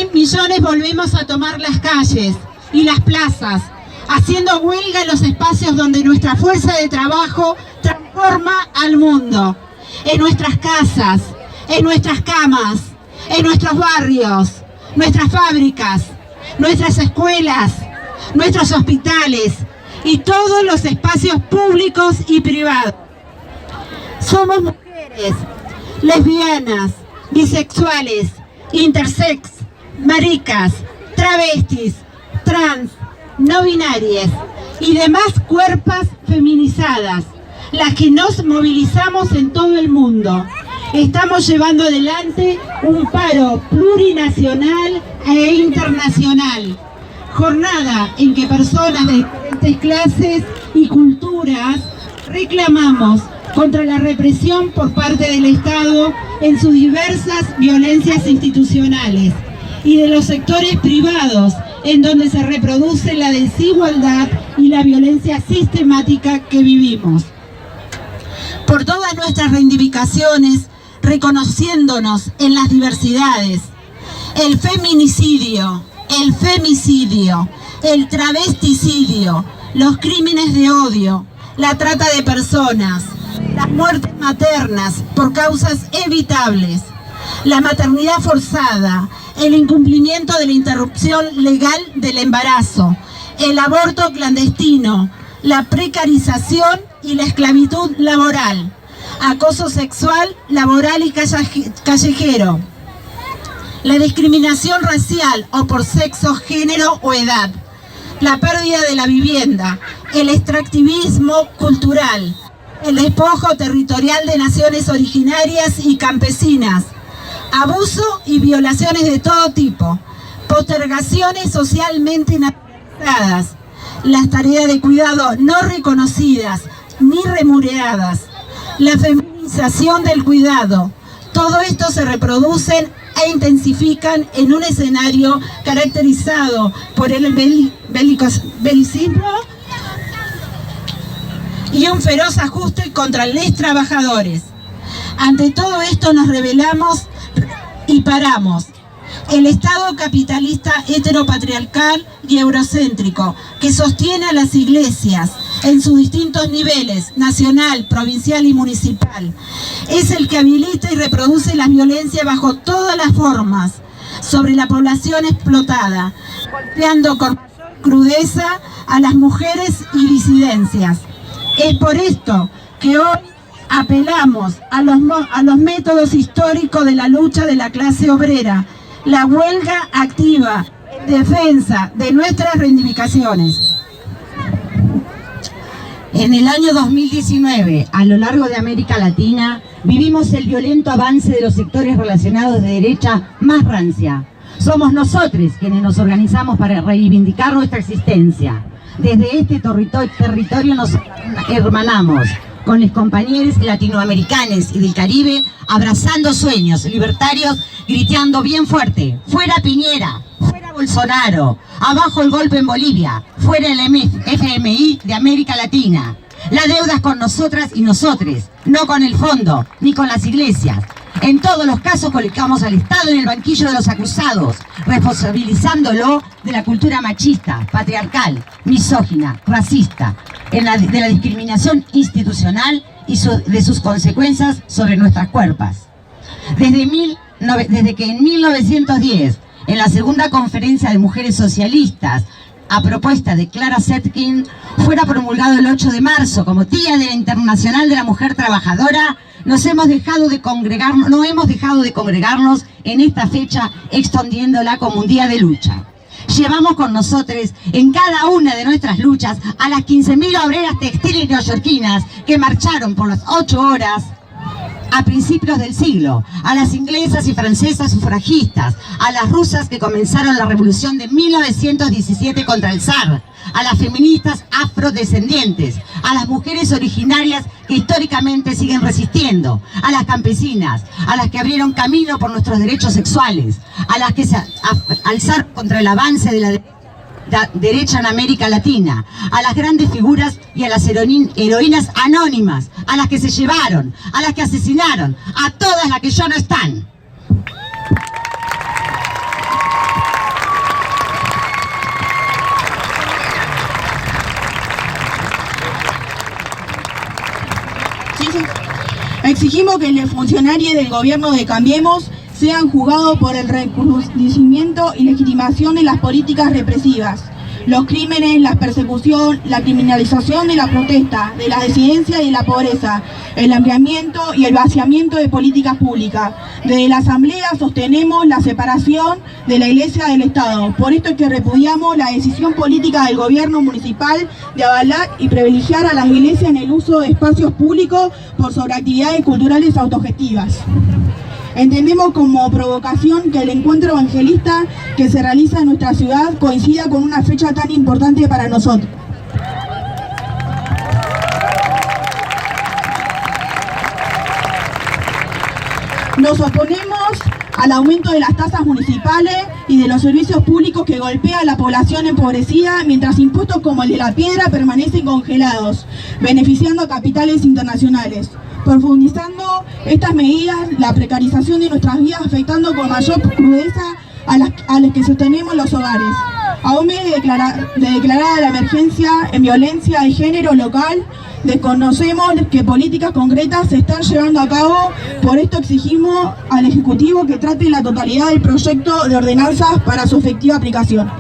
Hoy millones volvemos a tomar las calles y las plazas, haciendo huelga en los espacios donde nuestra fuerza de trabajo transforma al mundo. En nuestras casas, en nuestras camas, en nuestros barrios, nuestras fábricas, nuestras escuelas, nuestros hospitales y todos los espacios públicos y privados. Somos mujeres, lesbianas, bisexuales, intersex, maricas, travestis, trans, no binarias y demás cuerpos feminizadas, las que nos movilizamos en todo el mundo. Estamos llevando adelante un paro plurinacional e internacional, jornada en que personas de diferentes clases y culturas reclamamos contra la represión por parte del Estado en sus diversas violencias institucionales y de los sectores privados en donde se reproduce la desigualdad y la violencia sistemática que vivimos. Por todas nuestras reivindicaciones, reconociéndonos en las diversidades, el feminicidio, el femicidio, el travesticidio, los crímenes de odio, la trata de personas, las muertes maternas por causas evitables, la maternidad forzada, el incumplimiento de la interrupción legal del embarazo, el aborto clandestino, la precarización y la esclavitud laboral, acoso sexual, laboral y callejero, la discriminación racial o por sexo, género o edad, la pérdida de la vivienda, el extractivismo cultural, el despojo territorial de naciones originarias y campesinas, abuso y violaciones de todo tipo, postergaciones socialmente naturalizadas, las tareas de cuidado no reconocidas ni remuneradas, la feminización del cuidado. Todo esto se reproducen e intensifican en un escenario caracterizado por el belicismo y un feroz ajuste contra los trabajadores. Ante todo esto nos rebelamos y paramos. El Estado capitalista heteropatriarcal y eurocéntrico que sostiene a las iglesias en sus distintos niveles, nacional, provincial y municipal, es el que habilita y reproduce la violencia bajo todas las formas sobre la población explotada, golpeando con mayor crudeza a las mujeres y disidencias. Es por esto que hoy apelamos a los métodos históricos de la lucha de la clase obrera, la huelga activa en defensa de nuestras reivindicaciones. En el año 2019, a lo largo de América Latina, vivimos el violento avance de los sectores relacionados de derecha más rancia. Somos nosotros quienes nos organizamos para reivindicar nuestra existencia. Desde este territorio nos hermanamos con los compañeros latinoamericanos y del Caribe, abrazando sueños libertarios, gritando bien fuerte: fuera Piñera, fuera Bolsonaro, abajo el golpe en Bolivia, fuera el FMI de América Latina. La deuda es con nosotras y nosotres, no con el fondo, ni con las iglesias. En todos los casos colocamos al Estado en el banquillo de los acusados, responsabilizándolo de la cultura machista, patriarcal, misógina, racista, de la discriminación institucional y de sus consecuencias sobre nuestras cuerpos. Desde que en 1910, en la segunda conferencia de mujeres socialistas, a propuesta de Clara Zetkin, fuera promulgado el 8 de marzo como Día de la Internacional de la Mujer Trabajadora, no hemos dejado de congregarnos en esta fecha, extendiéndola como un día de lucha. Llevamos con nosotros en cada una de nuestras luchas a las 15.000 obreras textiles neoyorquinas que marcharon por las 8 horas a principios del siglo, a las inglesas y francesas sufragistas, a las rusas que comenzaron la revolución de 1917 contra el zar, a las feministas afrodescendientes, a las mujeres originarias que históricamente siguen resistiendo, a las campesinas, a las que abrieron camino por nuestros derechos sexuales, a las que se alzaron contra el avance de la derecha en América Latina, a las grandes figuras y a las heroínas anónimas, a las que se llevaron, a las que asesinaron, a todas las que ya no están. Exigimos que los funcionarios del gobierno de Cambiemos sean juzgados por el recrudecimiento y legitimación de las políticas represivas, los crímenes, la persecución, la criminalización de la protesta, de la disidencia y de la pobreza, el ampliamiento y el vaciamiento de políticas públicas. Desde la Asamblea sostenemos la separación de la Iglesia del Estado. Por esto es que repudiamos la decisión política del gobierno municipal de avalar y privilegiar a las iglesias en el uso de espacios públicos por sobre actividades culturales autogestivas. Entendemos como provocación que el encuentro evangelista que se realiza en nuestra ciudad coincida con una fecha tan importante para nosotros. Nos oponemos al aumento de las tasas municipales y de los servicios públicos que golpea a la población empobrecida, mientras impuestos como el de la piedra permanecen congelados, beneficiando a capitales internacionales. Profundizando estas medidas, la precarización de nuestras vidas, afectando con mayor crudeza a las que sostenemos los hogares. A un mes de declarar la emergencia en violencia de género local, desconocemos que políticas concretas se están llevando a cabo. Por esto exigimos al Ejecutivo que trate la totalidad del proyecto de ordenanzas para su efectiva aplicación.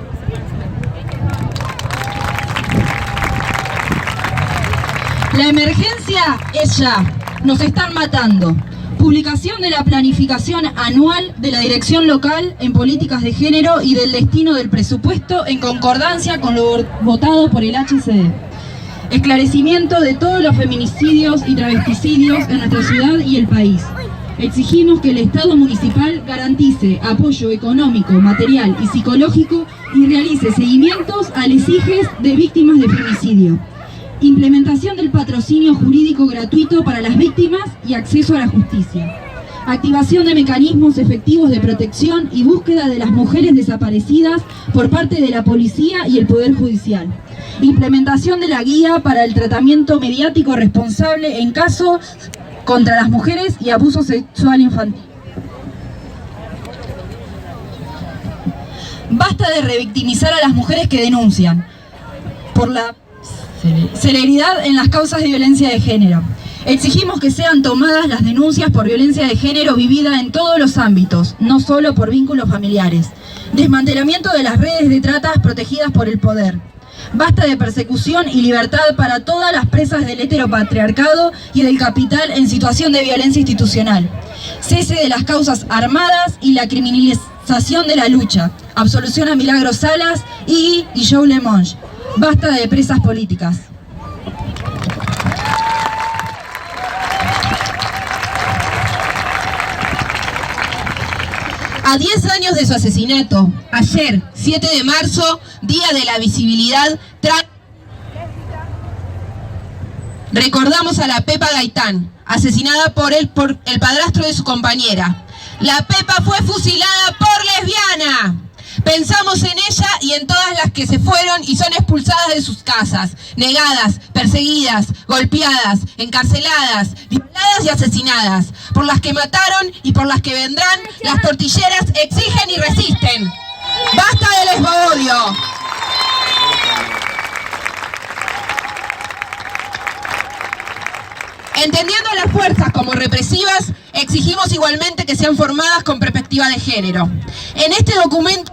La emergencia es ya. Nos están matando. Publicación de la planificación anual de la Dirección Local en Políticas de Género y del destino del presupuesto en concordancia con lo votado por el HCD. Esclarecimiento de todos los feminicidios y travesticidios en nuestra ciudad y el país. Exigimos que el Estado municipal garantice apoyo económico, material y psicológico y realice seguimientos a los hijos de víctimas de femicidio. Implementación del patrocinio jurídico gratuito para las víctimas y acceso a la justicia. Activación de mecanismos efectivos de protección y búsqueda de las mujeres desaparecidas por parte de la policía y el Poder Judicial. Implementación de la guía para el tratamiento mediático responsable en casos contra las mujeres y abuso sexual infantil. Basta de revictimizar a las mujeres que denuncian por la celeridad en las causas de violencia de género. Exigimos que sean tomadas las denuncias por violencia de género vivida en todos los ámbitos, no solo por vínculos familiares. Desmantelamiento de las redes de tratas protegidas por el poder. Basta de persecución y libertad para todas las presas del heteropatriarcado y del capital en situación de violencia institucional. Cese de las causas armadas y la criminalización de la lucha. Absolución a Milagros Salas, y Joe Lemonge. Basta de presas políticas. A 10 años de su asesinato, ayer, 7 de marzo, Día de la Visibilidad Trans, recordamos a la Pepa Gaitán, asesinada por el padrastro de su compañera. La Pepa fue fusilada por lesbiana. Pensamos en ella y en todas las que se fueron y son expulsadas de sus casas, negadas, perseguidas, golpeadas, encarceladas, violadas y asesinadas, por las que mataron y por las que vendrán. Las tortilleras exigen y resisten. ¡Basta del lesbodio! Entendiendo las fuerzas como represivas, exigimos igualmente que sean formadas con perspectiva de género. En este documento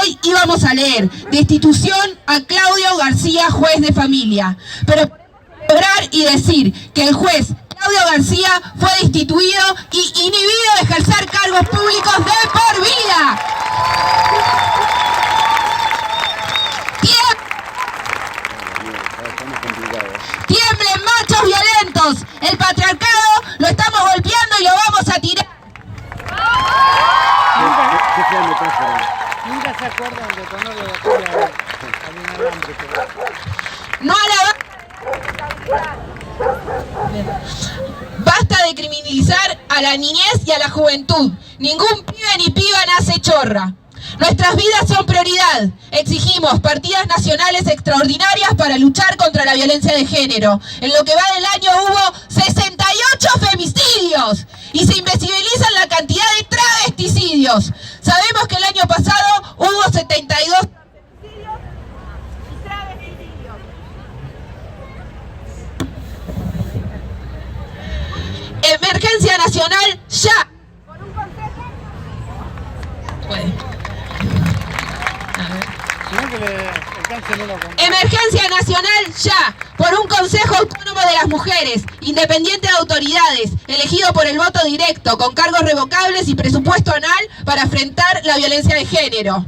hoy íbamos a leer destitución a Claudio García, juez de familia, pero lograr y decir que el juez Claudio García fue destituido y inhibido de ejercer cargos públicos de por vida. Tiemblen, machos violentos. El patriarcado lo estamos golpeando y lo vamos a tirar. Nunca se acuerdan de ponerle la tela al inalámbrico. No Basta de criminalizar a la niñez y a la juventud. Ningún pibe ni piba nace chorra. Nuestras vidas son prioridad. Exigimos partidas nacionales extraordinarias para luchar contra la violencia de género. En lo que va del año hubo 68 femicidios y se invisibilizan la cantidad de travesticidios. Sabemos que el año pasado hubo 72 Emergencia nacional ya. Emergencia nacional ya, por un Consejo Autónomo de las Mujeres, independiente de autoridades, elegido por el voto directo, con cargos revocables y presupuesto anual para enfrentar la violencia de género.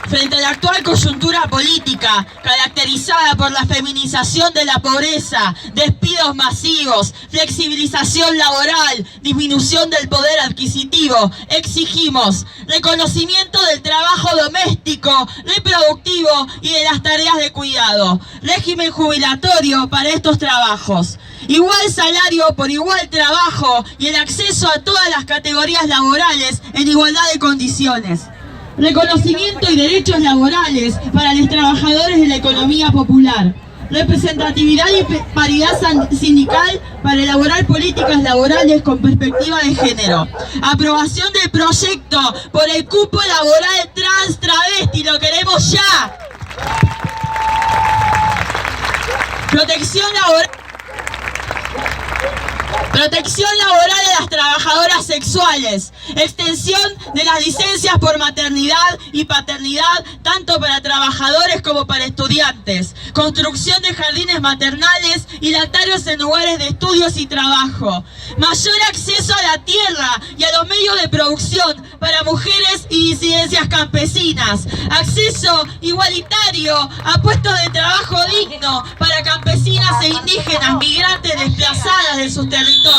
Frente a la actual coyuntura política, caracterizada por la feminización de la pobreza, despidos masivos, flexibilización laboral, disminución del poder adquisitivo, exigimos reconocimiento del trabajo doméstico, reproductivo y de las tareas de cuidado, régimen jubilatorio para estos trabajos, igual salario por igual trabajo y el acceso a todas las categorías laborales en igualdad de condiciones. Reconocimiento y derechos laborales para los trabajadores de la economía popular. Representatividad y paridad sindical para elaborar políticas laborales con perspectiva de género. Aprobación del proyecto por el cupo laboral trans travesti. ¡Lo queremos ya! Protección laboral de las trabajadoras sexuales, extensión de las licencias por maternidad y paternidad tanto para trabajadores como para estudiantes, construcción de jardines maternales y lactarios en lugares de estudios y trabajo, mayor acceso a la tierra y a los medios de producción para mujeres y disidencias campesinas, acceso igualitario a puestos de trabajo digno para campesinas e indígenas migrantes desplazadas de sus territorios.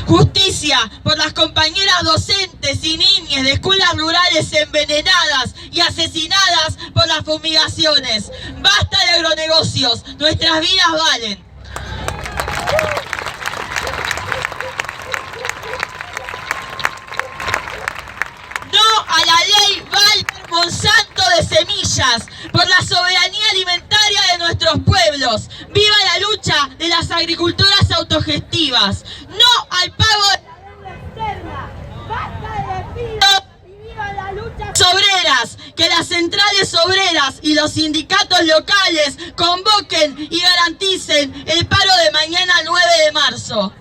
Justicia por las compañeras docentes y niñas de escuelas rurales envenenadas y asesinadas por las fumigaciones. Basta de agronegocios, nuestras vidas valen. No a la ley Monsanto de semillas, por la soberanía alimentaria de nuestros pueblos. ¡Viva la lucha de las agricultoras autogestivas! ¡No al pago de obreras! Que las centrales obreras y los sindicatos locales convoquen y garanticen el paro de mañana 9 de marzo.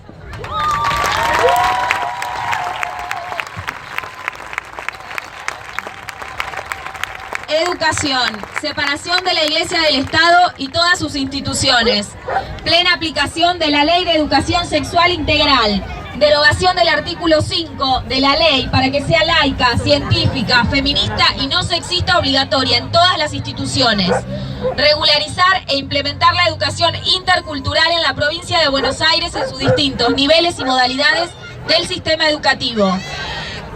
Educación, separación de la Iglesia del Estado y todas sus instituciones, plena aplicación de la Ley de Educación Sexual Integral, derogación del artículo 5 de la ley para que sea laica, científica, feminista y no sexista obligatoria en todas las instituciones, regularizar e implementar la educación intercultural en la provincia de Buenos Aires en sus distintos niveles y modalidades del sistema educativo.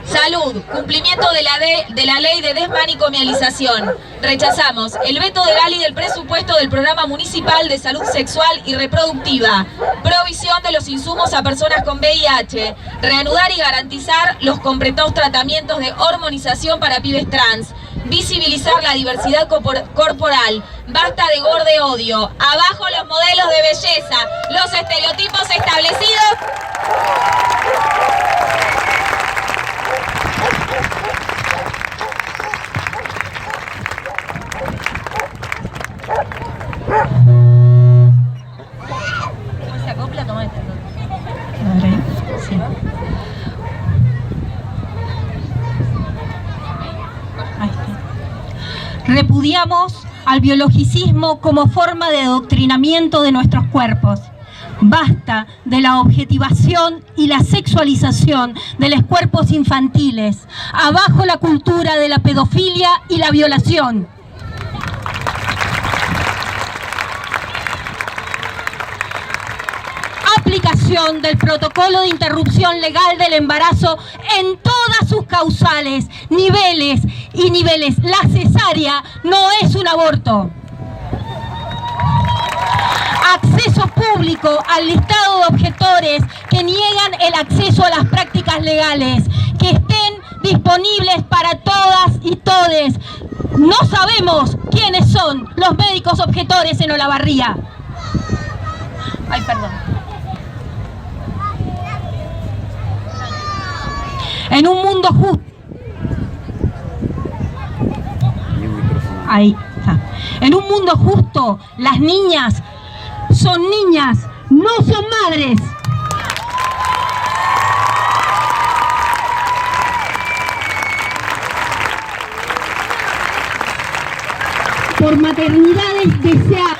Salud, cumplimiento de la ley de desmanicomialización. Rechazamos el veto de Gali del presupuesto del Programa Municipal de Salud Sexual y Reproductiva. Provisión de los insumos a personas con VIH. Reanudar y garantizar los completados tratamientos de hormonización para pibes trans. Visibilizar la diversidad corporal. Basta de gorde odio. Abajo los modelos de belleza. Los estereotipos establecidos. Repudiamos al biologicismo como forma de adoctrinamiento de nuestros cuerpos. Basta de la objetivación y la sexualización de los cuerpos infantiles. Abajo la cultura de la pedofilia y la violación. Aplicación del protocolo de interrupción legal del embarazo en todas sus causales, niveles y niveles. La cesárea no es un aborto. Acceso público al listado de objetores que niegan el acceso a las prácticas legales, que estén disponibles para todas y todes. No sabemos quiénes son los médicos objetores en Olavarría. Ay, perdón. En un mundo justo. Ahí está. En un mundo justo, las niñas son niñas, no son madres. Por maternidades deseadas,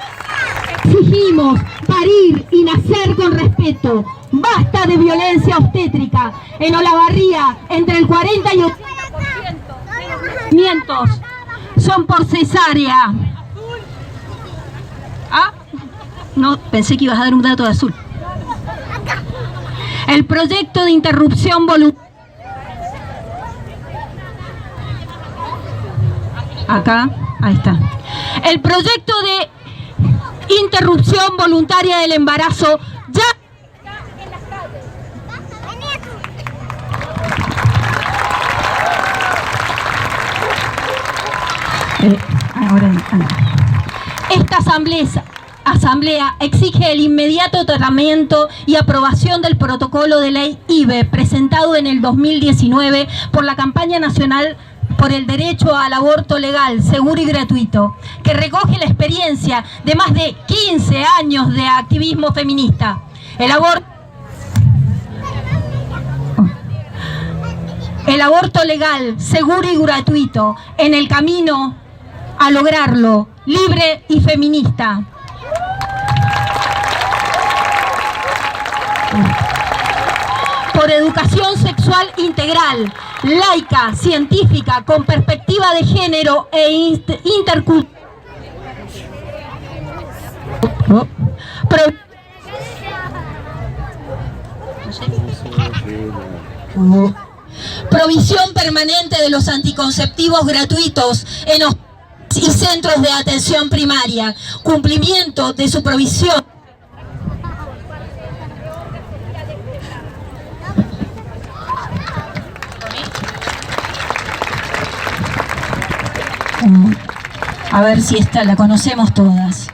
exigimos parir y nacer con respeto. Basta de violencia obstétrica. En Olavarría, entre el 40 y 80% de los nacimientos son por cesárea. Ah, no, pensé que ibas a dar un dato de azul. El proyecto de interrupción voluntaria. Acá, ahí está. El proyecto de interrupción voluntaria del embarazo ya... Esta asamblea exige el inmediato tratamiento y aprobación del protocolo de ley IBE presentado en el 2019 por la campaña nacional por el derecho al aborto legal, seguro y gratuito, que recoge la experiencia de más de 15 años de activismo feminista. El aborto legal, seguro y gratuito, en el camino a lograrlo, libre y feminista. Por educación sexual integral, laica, científica, con perspectiva de género e intercultural. Provisión permanente de los anticonceptivos gratuitos en hospitales y centros de atención primaria. Cumplimiento de su provisión. A ver si esta la conocemos todas.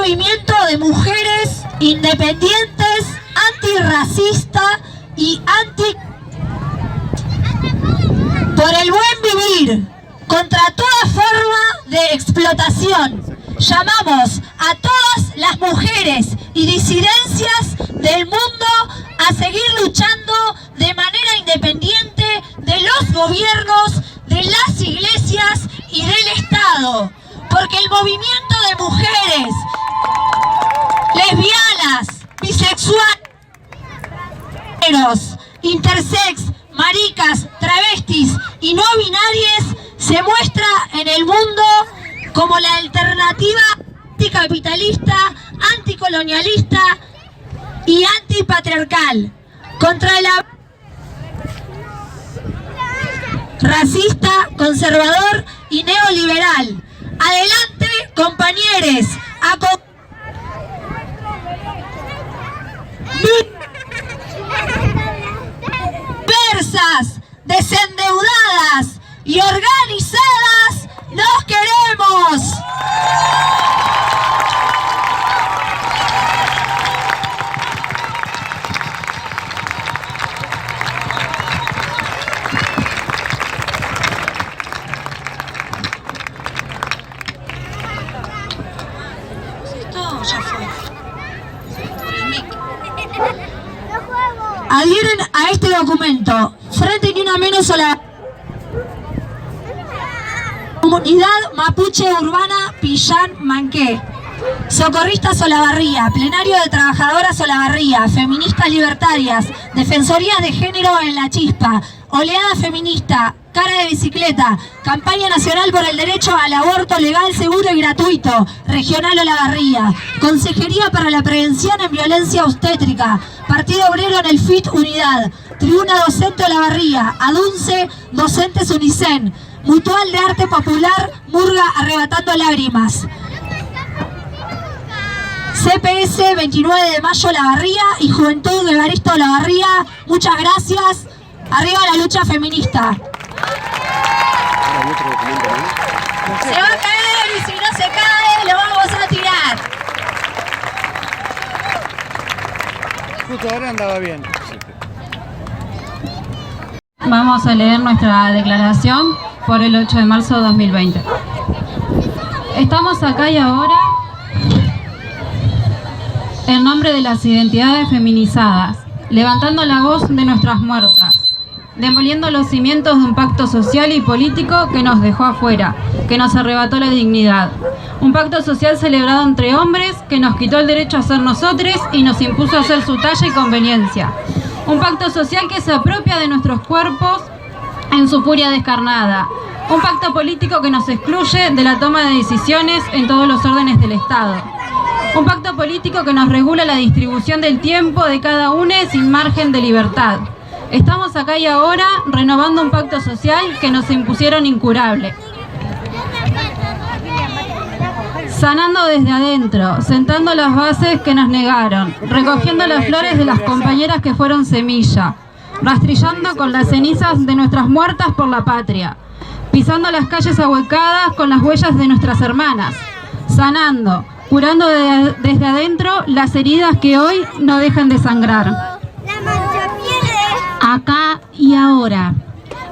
Movimiento de mujeres independientes, antirracista y por el buen vivir, contra toda forma de explotación. Llamamos a todas las mujeres y disidencias del mundo a seguir luchando de manera independiente de los gobiernos, de las iglesias y del Estado, porque el movimiento de mujeres lesbianas, bisexuales, intersex, maricas, travestis y no binarias se muestra en el mundo como la alternativa anticapitalista, anticolonialista y antipatriarcal contra la racista, conservador y neoliberal. Adelante, compañeros, diversas, desendeudadas y organizadas, nos queremos. Adhieren a este documento Frente Ni Una Menos a la Comunidad Mapuche Urbana Pillán Manqué, Socorristas Olavarría, Plenario de Trabajadoras Olavarría, Feministas Libertarias, Defensorías de Género en La Chispa, Oleada Feminista, Cara de Bicicleta, Campaña Nacional por el Derecho al Aborto Legal, Seguro y Gratuito, Regional Olavarría, Consejería para la Prevención en Violencia Obstétrica, Partido Obrero en el FIT Unidad, Tribuna Docente Olavarría, ADUNCE, Docentes Unicen, Mutual de Arte Popular Murga Arrebatando Lágrimas. CPS 29 de Mayo La Barría y Juventud de Evaristo La Barría, muchas gracias. Arriba la lucha feminista. Se va a caer y si no se cae lo vamos a tirar. Justo ahora andaba bien. Vamos a leer nuestra declaración por el 8 de marzo de 2020. Estamos acá y ahora en nombre de las identidades feminizadas, levantando la voz de nuestras muertas, demoliendo los cimientos de un pacto social y político que nos dejó afuera, que nos arrebató la dignidad. Un pacto social celebrado entre hombres que nos quitó el derecho a ser nosotros y nos impuso a hacer su talla y conveniencia. Un pacto social que se apropia de nuestros cuerpos en su furia descarnada. Un pacto político que nos excluye de la toma de decisiones en todos los órdenes del Estado. Un pacto político que nos regula la distribución del tiempo de cada uno sin margen de libertad. Estamos acá y ahora renovando un pacto social que nos impusieron incurable. Sanando desde adentro, sentando las bases que nos negaron, recogiendo las flores de las compañeras que fueron semilla, rastrillando con las cenizas de nuestras muertas por la patria, pisando las calles ahuecadas con las huellas de nuestras hermanas, sanando, curando desde adentro las heridas que hoy no dejan de sangrar. Acá y ahora,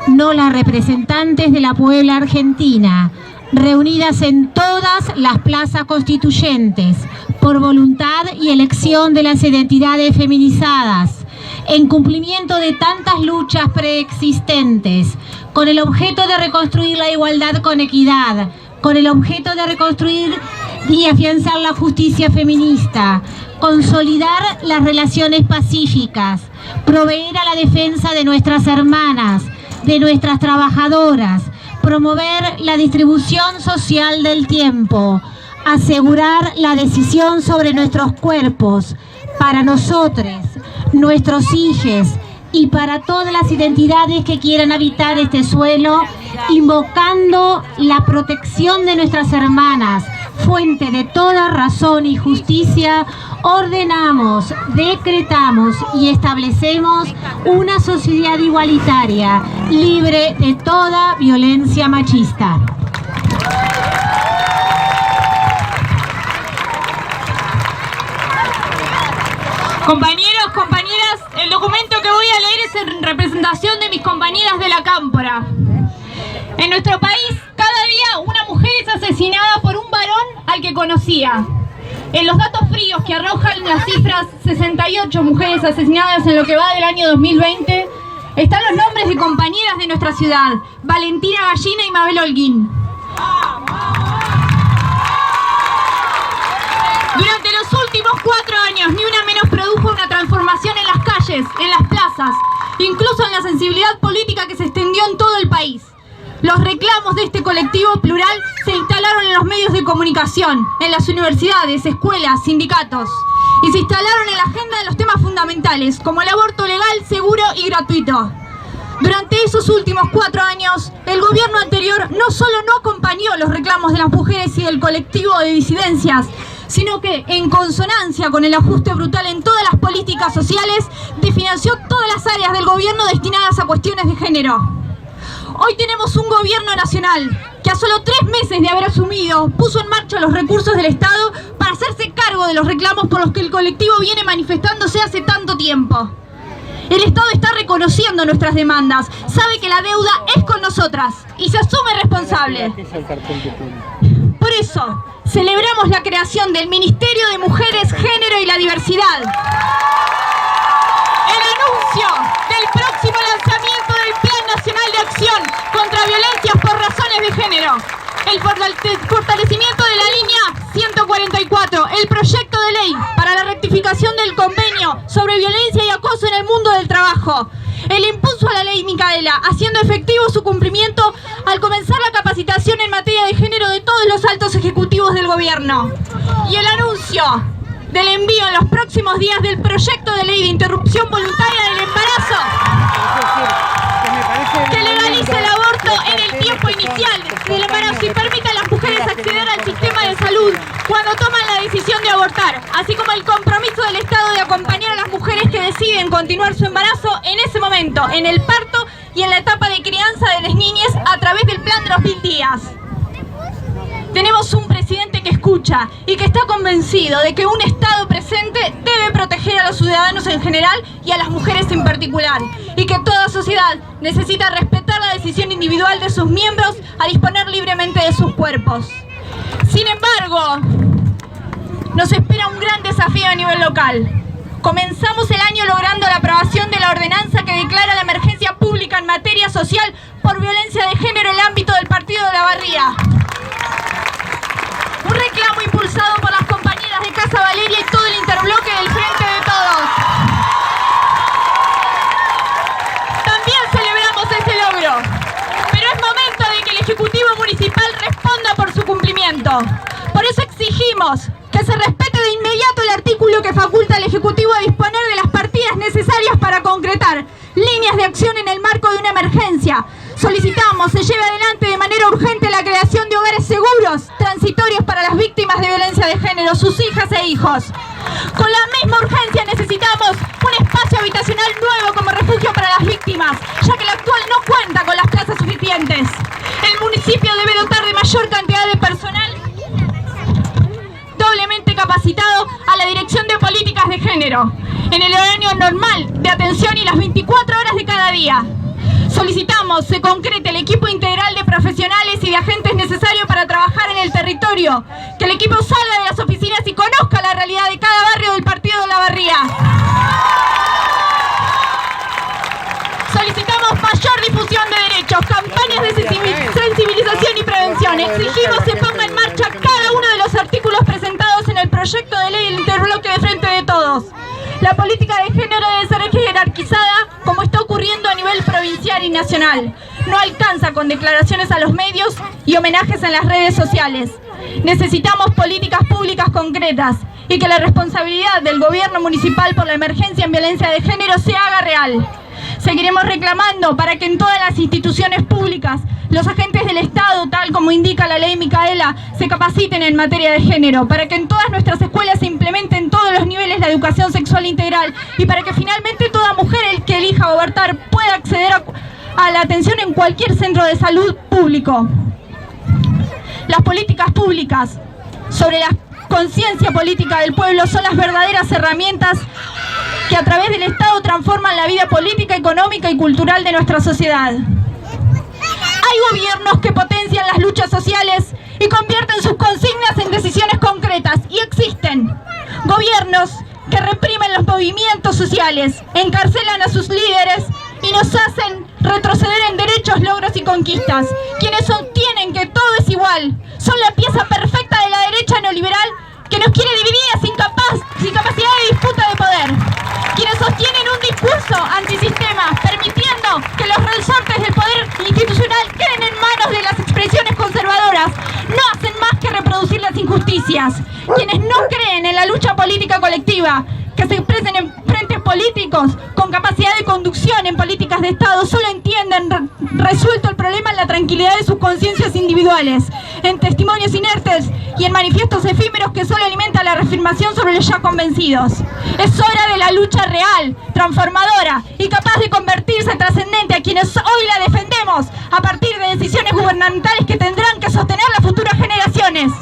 no las representantes de la Puebla Argentina, reunidas en todas las plazas constituyentes, por voluntad y elección de las identidades feminizadas, en cumplimiento de tantas luchas preexistentes, con el objeto de reconstruir la igualdad con equidad, con el objeto de reconstruir y afianzar la justicia feminista, consolidar las relaciones pacíficas, proveer a la defensa de nuestras hermanas, de nuestras trabajadoras, promover la distribución social del tiempo, asegurar la decisión sobre nuestros cuerpos, para nosotros, nuestros hijos y para todas las identidades que quieran habitar este suelo, invocando la protección de nuestras hermanas, fuente de toda razón y justicia, ordenamos, decretamos y establecemos una sociedad igualitaria, libre de toda violencia machista. Compañeros, compañeras, el documento que voy a leer es en representación de mis compañeras de la Cámpora. En nuestro país, cada día una mujer es asesinada por un varón al que conocía. En los datos fríos que arrojan las cifras 68 mujeres asesinadas en lo que va del año 2020, están los nombres de compañeras de nuestra ciudad, Valentina Gallina y Mabel Holguín. Durante los últimos 4 años, ni una menos produjo una transformación en las calles, en las plazas, incluso en la sensibilidad política que se extendió en todo el país. Los reclamos de este colectivo plural se instalaron en los medios de comunicación, en las universidades, escuelas, sindicatos, y se instalaron en la agenda de los temas fundamentales, como el aborto legal, seguro y gratuito. Durante esos últimos 4 años, el gobierno anterior no solo no acompañó los reclamos de las mujeres y del colectivo de disidencias, sino que, en consonancia con el ajuste brutal en todas las políticas sociales, desfinanció todas las áreas del gobierno destinadas a cuestiones de género. Hoy tenemos un gobierno nacional que a solo 3 meses de haber asumido puso en marcha los recursos del Estado para hacerse cargo de los reclamos por los que el colectivo viene manifestándose hace tanto tiempo. El Estado está reconociendo nuestras demandas, sabe que la deuda es con nosotras y se asume responsable. Por eso, celebramos la creación del Ministerio de Mujeres, Género y la Diversidad. El anuncio del próximo lanzamiento del Plan Nacional de Acción contra Violencias por Razones de Género. El fortalecimiento de la línea 144, el proyecto de ley para la rectificación del convenio sobre violencia y acoso en el mundo del trabajo. El impulso a la ley Micaela, haciendo efectivo su cumplimiento al comenzar la capacitación en materia de género de todos los altos ejecutivos del gobierno. Y el anuncio del envío en los próximos días del proyecto de ley de interrupción voluntaria del embarazo. que legalice el aborto en el tiempo inicial del embarazo y permita a las mujeres acceder al sistema de salud cuando toman la decisión de abortar, así como el compromiso del Estado de acompañar a las mujeres que deciden continuar su embarazo en ese momento, en el parto y en la etapa de crianza de las niñas a través del plan de los 1000 días. Tenemos un presidente que escucha y que está convencido de que un Estado presente debe proteger a los ciudadanos en general y a las mujeres en particular, y que toda sociedad necesita respetar la decisión individual de sus miembros a disponer libremente de sus cuerpos. Sin embargo, nos espera un gran desafío a nivel local. Comenzamos el año logrando la aprobación de la ordenanza que declara la emergencia pública en materia social por violencia de género en el ámbito del partido de Olavarría. Un reclamo impulsado por las compañeras de Casa Valeria y todo el interbloque del Frente de Todos. También celebramos ese logro, pero es momento de que el Ejecutivo Municipal responda por su cumplimiento. Por eso exigimos que se respete de inmediato el artículo que faculta al Ejecutivo a disponer de las partidas necesarias para concretar líneas de acción en el marco de una emergencia. Solicitamos se lleve adelante de manera urgente la creación de hogares seguros, transitorios para las víctimas de violencia de género, sus hijas e hijos. Con la misma urgencia necesitamos un espacio habitacional nuevo como refugio para las víctimas, ya que el actual no cuenta con las plazas suficientes. El municipio debe dotar de mayor cantidad de personal doblemente capacitado a la Dirección de Políticas de Género, en el horario normal de atención y las 24 horas de cada día. Solicitamos se concrete el equipo integral de profesionales y de agentes necesarios para trabajar en el territorio, que el equipo salga de las oficinas y conozca la realidad de cada barrio del partido de Olavarría. Solicitamos mayor difusión de derechos, campañas de sensibilización y prevención. Exigimos se ponga en marcha cada uno de los artículos presentados en el proyecto de ley del interbloque de Frente de Todos. La política de género debe ser jerarquizada como está ocurriendo a nivel provincial y nacional. No alcanza con declaraciones a los medios y homenajes en las redes sociales. Necesitamos políticas públicas concretas y que la responsabilidad del gobierno municipal por la emergencia en violencia de género se haga real. Seguiremos reclamando para que en todas las instituciones públicas los agentes del Estado, tal como indica la ley Micaela, se capaciten en materia de género, para que en todas nuestras escuelas se implemente en todos los niveles la educación sexual integral y para que finalmente toda mujer que elija abortar pueda acceder a la atención en cualquier centro de salud público. Las políticas públicas sobre la conciencia política del pueblo son las verdaderas herramientas que a través del Estado transforman la vida política, económica y cultural de nuestra sociedad. Hay gobiernos que potencian las luchas sociales y convierten sus consignas en decisiones concretas, y existen gobiernos que reprimen los movimientos sociales, encarcelan a sus líderes y nos hacen retroceder en derechos, logros y conquistas. Quienes sostienen que todo es igual son la pieza perfecta de la derecha neoliberal que nos quiere divididas sin capacidad de disputa de poder. Quienes sostienen un discurso antisistema, permitiendo que los resortes del poder institucional queden en manos de las expresiones conservadoras, no hacen más que reproducir las injusticias. Quienes no creen en la lucha política colectiva, que se expresen en frentes políticos con capacidad de conducción en políticas de Estado, solo entienden resuelto el problema en la tranquilidad de sus conciencias individuales, en testimonios inertes y en manifiestos efímeros que solo alimentan la reafirmación sobre los ya convencidos. Es hora de la lucha real, transformadora y capaz de convertirse en trascendente a quienes hoy la defendemos a partir de decisiones gubernamentales que tendrán que sostener las futuras generaciones.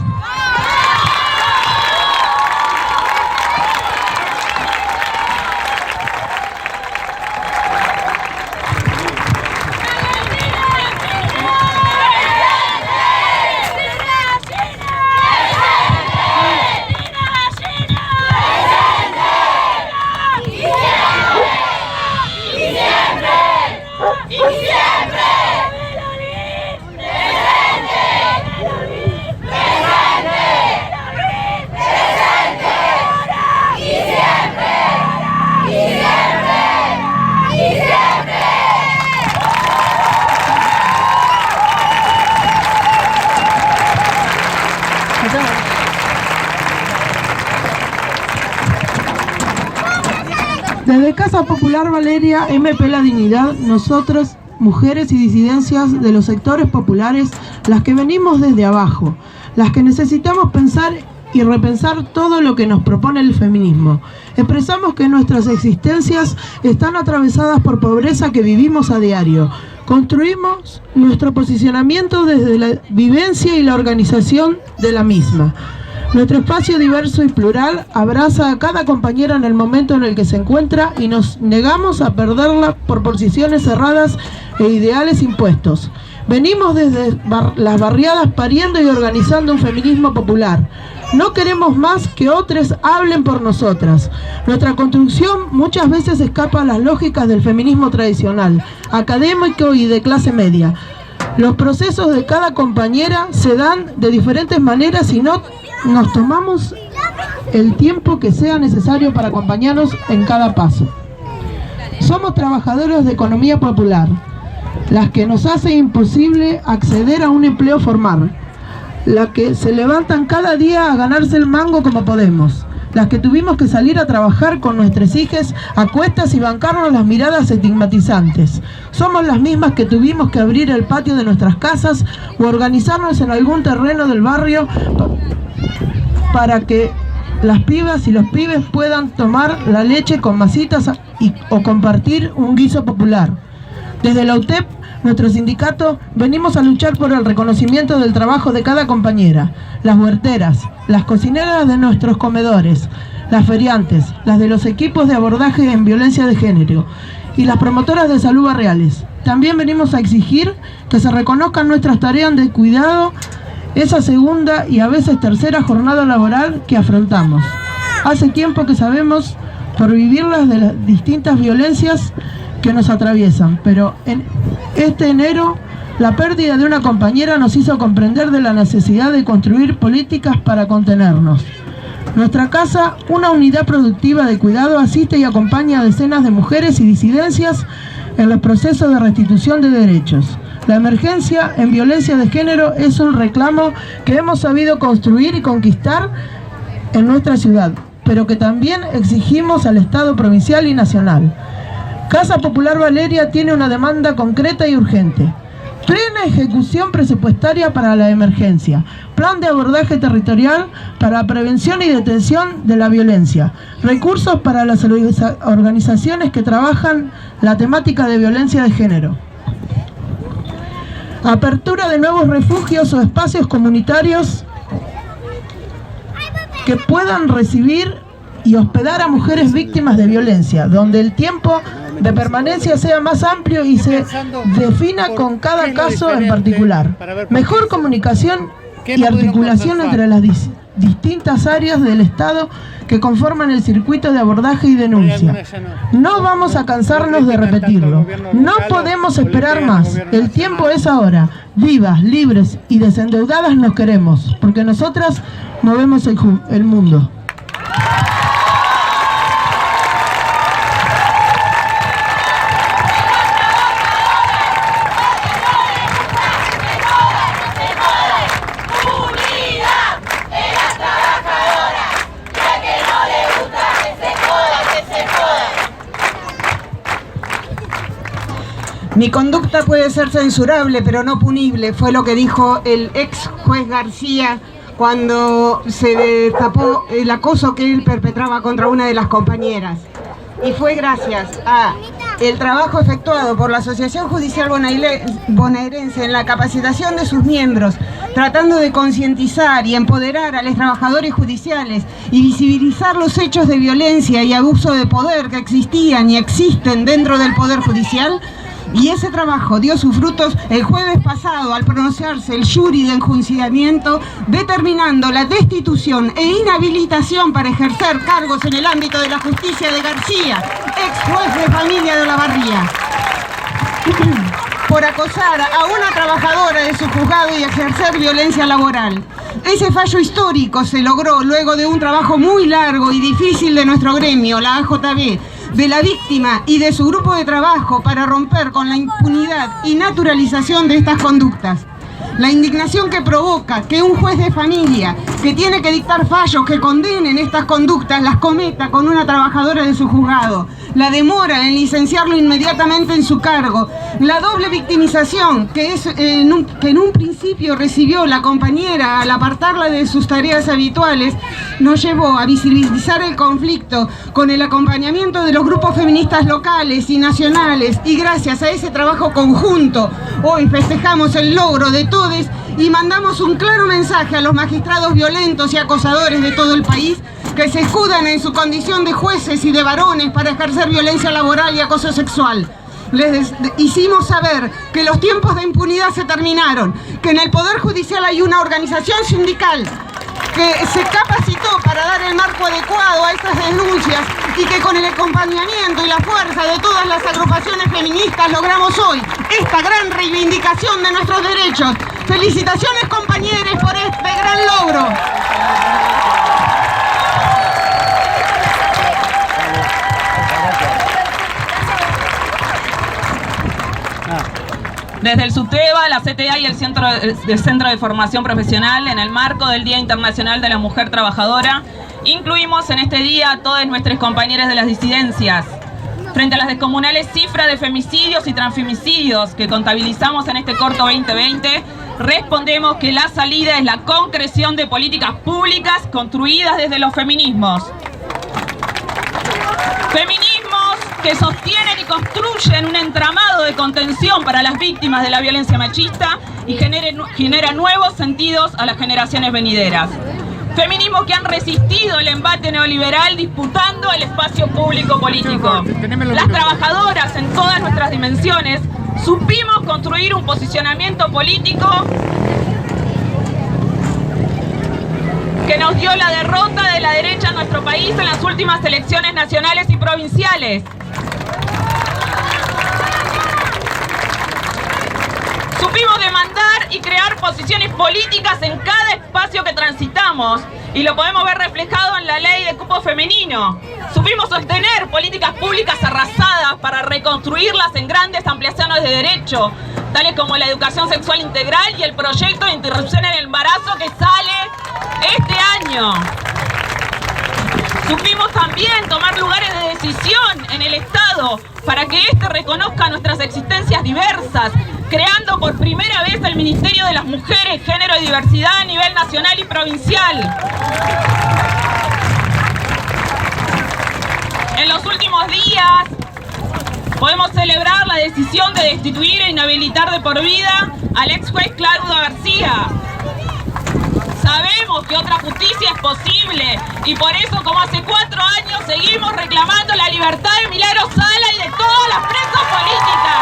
Desde Casa Popular Valeria MP La Dignidad, nosotros mujeres y disidencias de los sectores populares, las que venimos desde abajo, las que necesitamos pensar y repensar todo lo que nos propone el feminismo. Expresamos que nuestras existencias están atravesadas por pobreza que vivimos a diario. Construimos nuestro posicionamiento desde la vivencia y la organización de la misma. Nuestro espacio diverso y plural abraza a cada compañera en el momento en el que se encuentra y nos negamos a perderla por posiciones cerradas e ideales impuestos. Venimos desde las barriadas pariendo y organizando un feminismo popular. No queremos más que otros hablen por nosotras. Nuestra construcción muchas veces escapa a las lógicas del feminismo tradicional, académico y de clase media. Los procesos de cada compañera se dan de diferentes maneras y no nos tomamos el tiempo que sea necesario para acompañarnos en cada paso. Somos trabajadoras de economía popular, las que nos hace imposible acceder a un empleo formal, las que se levantan cada día a ganarse el mango como podemos, las que tuvimos que salir a trabajar con nuestras hijas a cuestas y bancarnos las miradas estigmatizantes. Somos las mismas que tuvimos que abrir el patio de nuestras casas o organizarnos en algún terreno del barrio para que las pibas y los pibes puedan tomar la leche con masitas o compartir un guiso popular. Desde la UTEP, nuestro sindicato, venimos a luchar por el reconocimiento del trabajo de cada compañera, las huerteras, las cocineras de nuestros comedores, las feriantes, las de los equipos de abordaje en violencia de género y las promotoras de salud barriales. También venimos a exigir que se reconozcan nuestras tareas de cuidado, esa segunda y a veces tercera jornada laboral que afrontamos. Hace tiempo que sabemos por vivirlas de las distintas violencias que nos atraviesan, pero en este enero la pérdida de una compañera nos hizo comprender de la necesidad de construir políticas para contenernos. Nuestra casa, una unidad productiva de cuidado, asiste y acompaña a decenas de mujeres y disidencias en los procesos de restitución de derechos. La emergencia en violencia de género es un reclamo que hemos sabido construir y conquistar en nuestra ciudad, pero que también exigimos al Estado provincial y nacional. Casa Popular Valeria tiene una demanda concreta y urgente. Plena ejecución presupuestaria para la emergencia. Plan de abordaje territorial para la prevención y detención de la violencia. Recursos para las organizaciones que trabajan la temática de violencia de género. Apertura de nuevos refugios o espacios comunitarios que puedan recibir y hospedar a mujeres víctimas de violencia, donde el tiempo de permanencia sea más amplio y se defina con cada caso en particular. Mejor comunicación y articulación entre las distintas áreas del Estado que conforman el circuito de abordaje y denuncia. No vamos a cansarnos de repetirlo. No podemos esperar más. El tiempo es ahora. Vivas, libres y desendeudadas nos queremos, porque nosotras movemos el mundo. Mi conducta puede ser censurable, pero no punible, fue lo que dijo el ex juez García cuando se destapó el acoso que él perpetraba contra una de las compañeras. Y fue gracias a el trabajo efectuado por la Asociación Judicial Bonaerense en la capacitación de sus miembros, tratando de concientizar y empoderar a los trabajadores judiciales y visibilizar los hechos de violencia y abuso de poder que existían y existen dentro del Poder Judicial. Y ese trabajo dio sus frutos el jueves pasado al pronunciarse el jury de enjuiciamiento determinando la destitución e inhabilitación para ejercer cargos en el ámbito de la justicia de García, ex juez de familia de Olavarría, por acosar a una trabajadora de su juzgado y ejercer violencia laboral. Ese fallo histórico se logró luego de un trabajo muy largo y difícil de nuestro gremio, la AJB, de la víctima y de su grupo de trabajo para romper con la impunidad y naturalización de estas conductas. La indignación que provoca que un juez de familia que tiene que dictar fallos que condenen estas conductas las cometa con una trabajadora de su juzgado. La demora en licenciarlo inmediatamente en su cargo. La doble victimización que en un principio recibió la compañera al apartarla de sus tareas habituales nos llevó a visibilizar el conflicto con el acompañamiento de los grupos feministas locales y nacionales, y gracias a ese trabajo conjunto hoy festejamos el logro de todos y mandamos un claro mensaje a los magistrados violentos y acosadores de todo el país que se escudan en su condición de jueces y de varones para ejercer violencia laboral y acoso sexual. Les hicimos saber que los tiempos de impunidad se terminaron, que en el Poder Judicial hay una organización sindical que se capacitó para dar el marco adecuado a estas denuncias y que con el acompañamiento y la fuerza de todas las agrupaciones feministas logramos hoy esta gran reivindicación de nuestros derechos. Felicitaciones, compañeros, por este gran logro. Desde el SUTEBA, la CTA y el Centro de Formación Profesional, en el marco del Día Internacional de la Mujer Trabajadora, incluimos en este día a todas nuestras compañeras de las disidencias. Frente a las descomunales cifras de femicidios y transfemicidios que contabilizamos en este corto 2020, respondemos que la salida es la concreción de políticas públicas construidas desde los feminismos. Feminismos que sostienen y construyen un entramado de contención para las víctimas de la violencia machista y genera nuevos sentidos a las generaciones venideras. Feminismos que han resistido el embate neoliberal disputando el espacio público político. Las trabajadoras en todas nuestras dimensiones supimos construir un posicionamiento político que nos dio la derrota de la derecha en nuestro país en las últimas elecciones nacionales y provinciales. Supimos demandar y crear posiciones políticas en cada espacio que transitamos, y lo podemos ver reflejado en la ley de cupo femenino. Supimos sostener políticas públicas arrasadas para reconstruirlas en grandes ampliaciones de derecho, tales como la educación sexual integral y el proyecto de interrupción en el embarazo que sale este año. Supimos también tomar lugares de decisión en el Estado para que éste reconozca nuestras existencias diversas, creando por primera vez el Ministerio de las Mujeres, Género y Diversidad a nivel nacional y provincial. En los últimos días podemos celebrar la decisión de destituir e inhabilitar de por vida al ex juez Claudio García. Sabemos que otra justicia es posible y por eso, como hace 4 años, seguimos reclamando la libertad de Milagros Sala y de todas las presas políticas.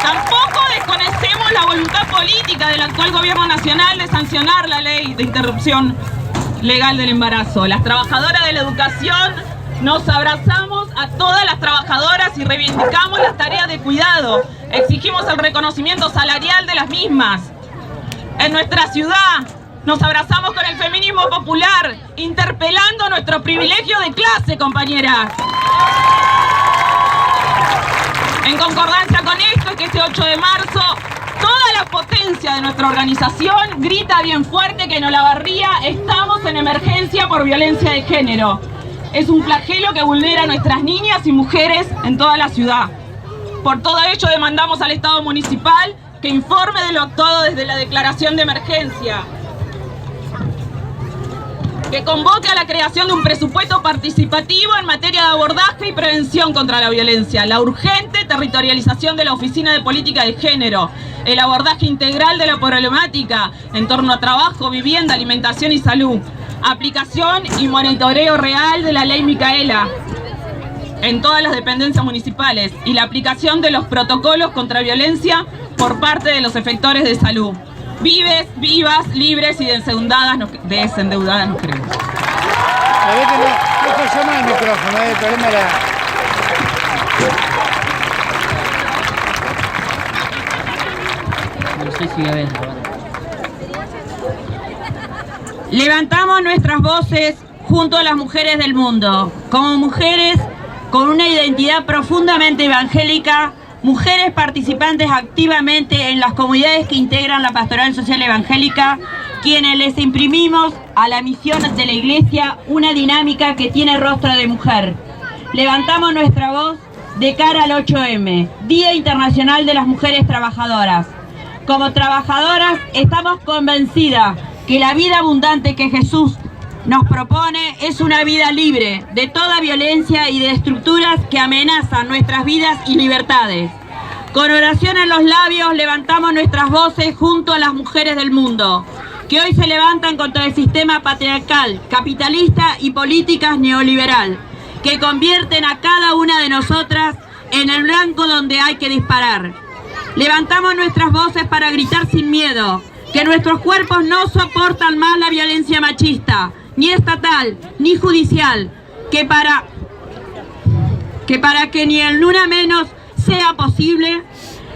Tampoco desconocemos la voluntad política del actual gobierno nacional de sancionar la ley de interrupción legal del embarazo. Las trabajadoras de la educación nos abrazamos a todas las trabajadoras y reivindicamos las tareas de cuidado. Exigimos el reconocimiento salarial de las mismas. En nuestra ciudad nos abrazamos con el feminismo popular, interpelando nuestro privilegio de clase, compañeras. En concordancia con esto, es que este 8 de marzo, toda la potencia de nuestra organización grita bien fuerte que en Olavarría estamos en emergencia por violencia de género. Es un flagelo que vulnera a nuestras niñas y mujeres en toda la ciudad. Por todo ello demandamos al Estado municipal que informe de lo actuado desde la declaración de emergencia, que convoque a la creación de un presupuesto participativo en materia de abordaje y prevención contra la violencia, la urgente territorialización de la Oficina de Política de Género, el abordaje integral de la problemática en torno a trabajo, vivienda, alimentación y salud, aplicación y monitoreo real de la ley Micaela en todas las dependencias municipales y la aplicación de los protocolos contra violencia por parte de los efectores de salud. Vives, vivas, libres y desendeudadas nos queremos. A ver que no se llama el micrófono, el problema era... No sé si ven. Levantamos nuestras voces junto a las mujeres del mundo, como mujeres con una identidad profundamente evangélica, mujeres participantes activamente en las comunidades que integran la Pastoral Social Evangélica, quienes les imprimimos a la misión de la Iglesia una dinámica que tiene rostro de mujer. Levantamos nuestra voz de cara al 8M, Día Internacional de las Mujeres Trabajadoras. Como trabajadoras estamos convencidas que la vida abundante que Jesús nos propone es una vida libre de toda violencia y de estructuras que amenazan nuestras vidas y libertades. Con oración en los labios levantamos nuestras voces junto a las mujeres del mundo, que hoy se levantan contra el sistema patriarcal, capitalista y políticas neoliberal, que convierten a cada una de nosotras en el blanco donde hay que disparar. Levantamos nuestras voces para gritar sin miedo, que nuestros cuerpos no soportan más la violencia machista, ni estatal, ni judicial, que para que ni el una menos sea posible,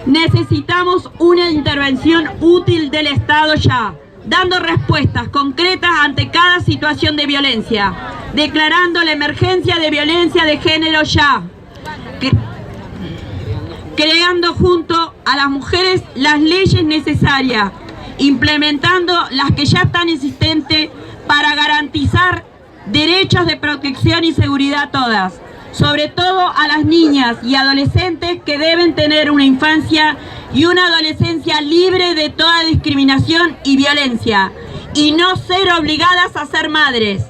necesitamos una intervención útil del Estado ya, dando respuestas concretas ante cada situación de violencia, declarando la emergencia de violencia de género ya, creando junto a las mujeres las leyes necesarias, implementando las que ya están existentes para garantizar derechos de protección y seguridad a todas, sobre todo a las niñas y adolescentes que deben tener una infancia y una adolescencia libre de toda discriminación y violencia, y no ser obligadas a ser madres.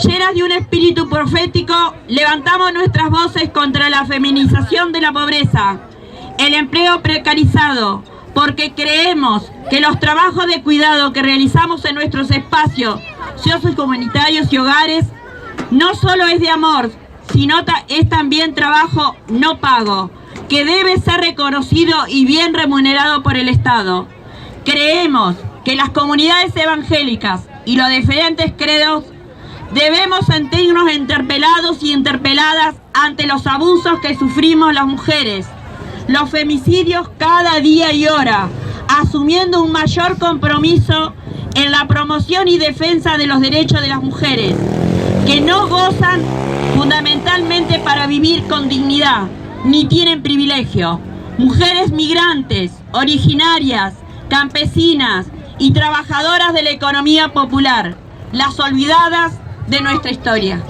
Llenas de un espíritu profético, levantamos nuestras voces contra la feminización de la pobreza, el empleo precarizado, porque creemos que los trabajos de cuidado que realizamos en nuestros espacios sociocomunitarios y hogares no solo es de amor, sino es también trabajo no pago, que debe ser reconocido y bien remunerado por el Estado. Creemos que las comunidades evangélicas y los diferentes credos debemos sentirnos interpelados y interpeladas ante los abusos que sufrimos las mujeres, los femicidios cada día y hora, asumiendo un mayor compromiso en la promoción y defensa de los derechos de las mujeres, que no gozan fundamentalmente para vivir con dignidad, ni tienen privilegio. Mujeres migrantes, originarias, campesinas y trabajadoras de la economía popular, las olvidadas de nuestra historia.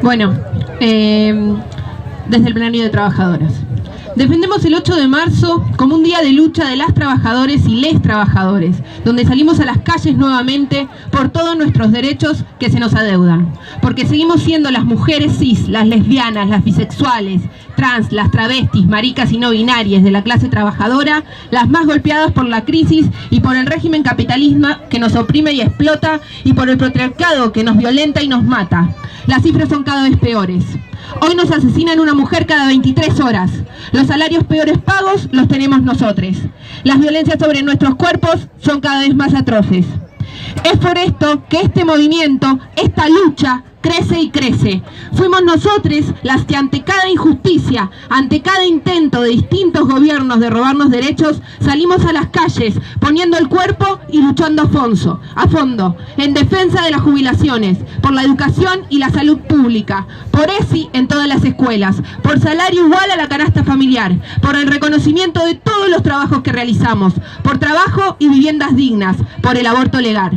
Bueno, desde el plenario de trabajadoras. Defendemos el 8 de marzo como un día de lucha de las trabajadoras y les trabajadores, donde salimos a las calles nuevamente por todos nuestros derechos que se nos adeudan. Porque seguimos siendo las mujeres cis, las lesbianas, las bisexuales, trans, las travestis, maricas y no binarias de la clase trabajadora, las más golpeadas por la crisis y por el régimen capitalista que nos oprime y explota, y por el patriarcado que nos violenta y nos mata. Las cifras son cada vez peores. Hoy nos asesinan una mujer cada 23 horas. Los salarios peores pagos los tenemos nosotros. Las violencias sobre nuestros cuerpos son cada vez más atroces. Es por esto que este movimiento, esta lucha, crece y crece. Fuimos nosotros las que ante cada injusticia, ante cada intento de distintos gobiernos de robarnos derechos, salimos a las calles poniendo el cuerpo y luchando a fondo, en defensa de las jubilaciones, por la educación y la salud pública, por ESI en todas las escuelas, por salario igual a la canasta familiar, por el reconocimiento de todos los trabajos que realizamos, por trabajo y viviendas dignas, por el aborto legal.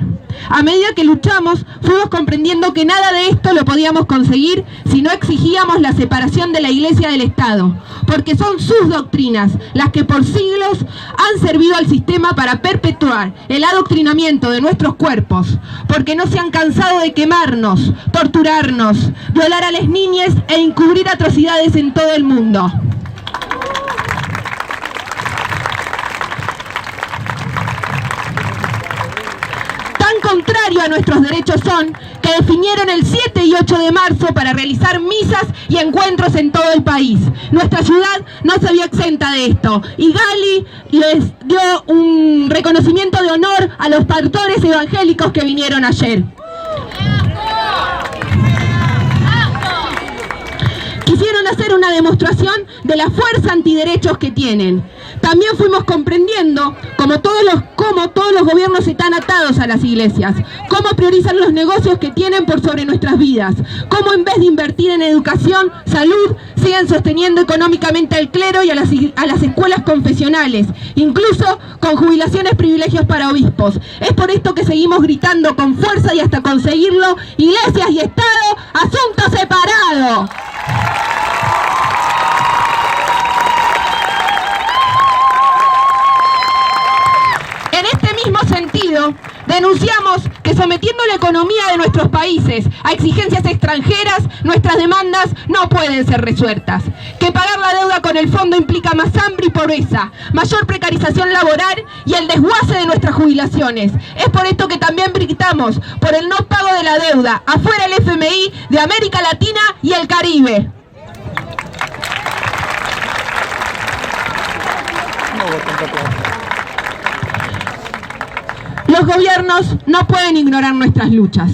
A medida que luchamos, fuimos comprendiendo que nada de esto lo podíamos conseguir si no exigíamos la separación de la Iglesia del Estado, porque son sus doctrinas las que por siglos han servido al sistema para perpetuar el adoctrinamiento de nuestros cuerpos, porque no se han cansado de quemarnos, torturarnos, violar a las niñas e encubrir atrocidades en todo el mundo. Contrario a nuestros derechos son que definieron el 7 y 8 de marzo para realizar misas y encuentros en todo el país. Nuestra ciudad no se vio exenta de esto, y Gali les dio un reconocimiento de honor a los pastores evangélicos que vinieron ayer. Quisieron hacer una demostración de la fuerza antiderechos que tienen, También fuimos comprendiendo cómo todos los gobiernos están atados a las iglesias, cómo priorizan los negocios que tienen por sobre nuestras vidas, cómo en vez de invertir en educación, salud, siguen sosteniendo económicamente al clero y a las escuelas confesionales, incluso con jubilaciones, privilegios para obispos. Es por esto que seguimos gritando con fuerza y hasta conseguirlo: iglesias y Estado, asunto separado. En este mismo sentido, denunciamos que sometiendo la economía de nuestros países a exigencias extranjeras, nuestras demandas no pueden ser resueltas. Que pagar la deuda con el fondo implica más hambre y pobreza, mayor precarización laboral y el desguace de nuestras jubilaciones. Es por esto que también gritamos por el no pago de la deuda, afuera el FMI de América Latina y el Caribe. Los gobiernos no pueden ignorar nuestras luchas.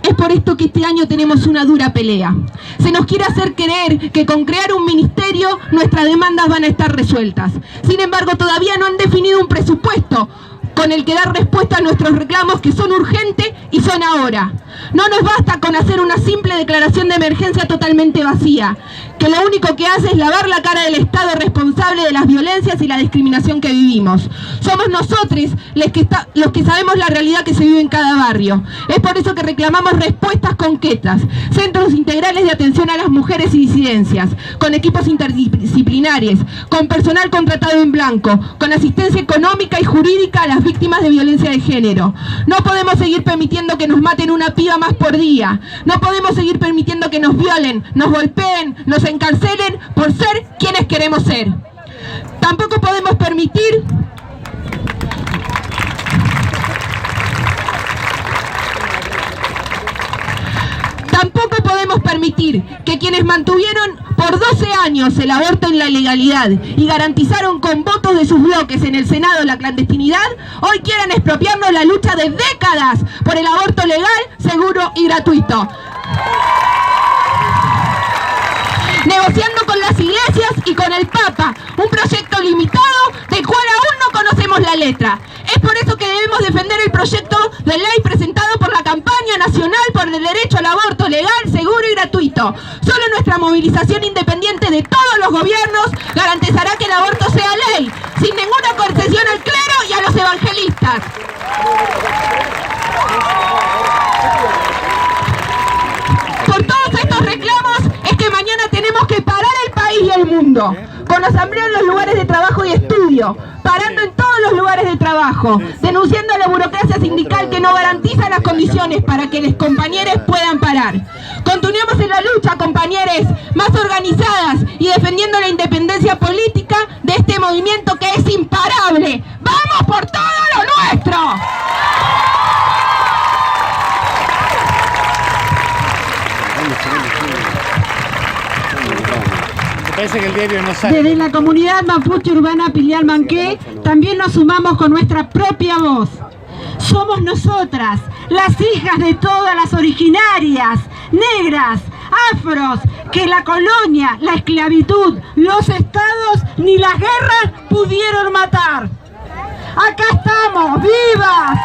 Es por esto que este año tenemos una dura pelea. Se nos quiere hacer creer que con crear un ministerio nuestras demandas van a estar resueltas. Sin embargo, todavía no han definido un presupuesto con el que dar respuesta a nuestros reclamos, que son urgentes y son ahora. No nos basta con hacer una simple declaración de emergencia totalmente vacía, que lo único que hace es lavar la cara del Estado responsable de las violencias y la discriminación que vivimos. Somos nosotros los que sabemos la realidad que se vive en cada barrio. Es por eso que reclamamos respuestas concretas, centros integrales de atención a las mujeres y disidencias, con equipos interdisciplinares, con personal contratado en blanco, con asistencia económica y jurídica a las víctimas de violencia de género. No podemos seguir permitiendo que nos maten una piba más por día. No podemos seguir permitiendo que nos violen, nos golpeen, nos encarcelen por ser quienes queremos ser. Tampoco podemos permitir que quienes mantuvieron por 12 años el aborto en la legalidad y garantizaron con votos de sus bloques en el Senado la clandestinidad, hoy quieran expropiarnos la lucha de décadas por el aborto legal, seguro y gratuito. Negociando con las iglesias y con el Papa, un proyecto limitado del cual aún no conocemos la letra. Es por eso que debemos defender el proyecto de ley presentado por la Campaña Nacional por el Derecho al Aborto Legal, Seguro y Gratuito. Solo nuestra movilización independiente de todos los gobiernos garantizará que el aborto sea ley, sin ninguna concesión al clero y a los evangelistas. Por todos estos reclamos es que mañana tenemos que parar el país y el mundo, con asamblea en los lugares de trabajo y estudio, parando en todos los lugares de trabajo, denunciando a la burocracia sindical que no garantiza las condiciones para que los compañeros puedan parar. Continuemos en la lucha, compañeros, más organizadas y defendiendo la independencia política de este movimiento que es imparable. ¡Vamos por todo lo nuestro! Parece que el diario no sale. Desde la comunidad mapuche urbana Pilial Manqué también nos sumamos con nuestra propia voz. Somos nosotras, las hijas de todas las originarias, negras, afros, que la colonia, la esclavitud, los estados ni las guerras pudieron matar. Acá estamos, vivas.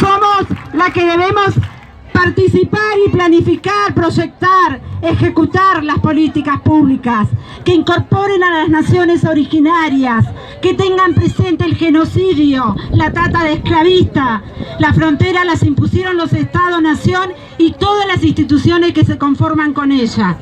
Somos las que debemos participar y planificar, proyectar, ejecutar las políticas públicas que incorporen a las naciones originarias, que tengan presente el genocidio, la trata de esclavistas. La frontera las impusieron los Estados-nación y todas las instituciones que se conforman con ella.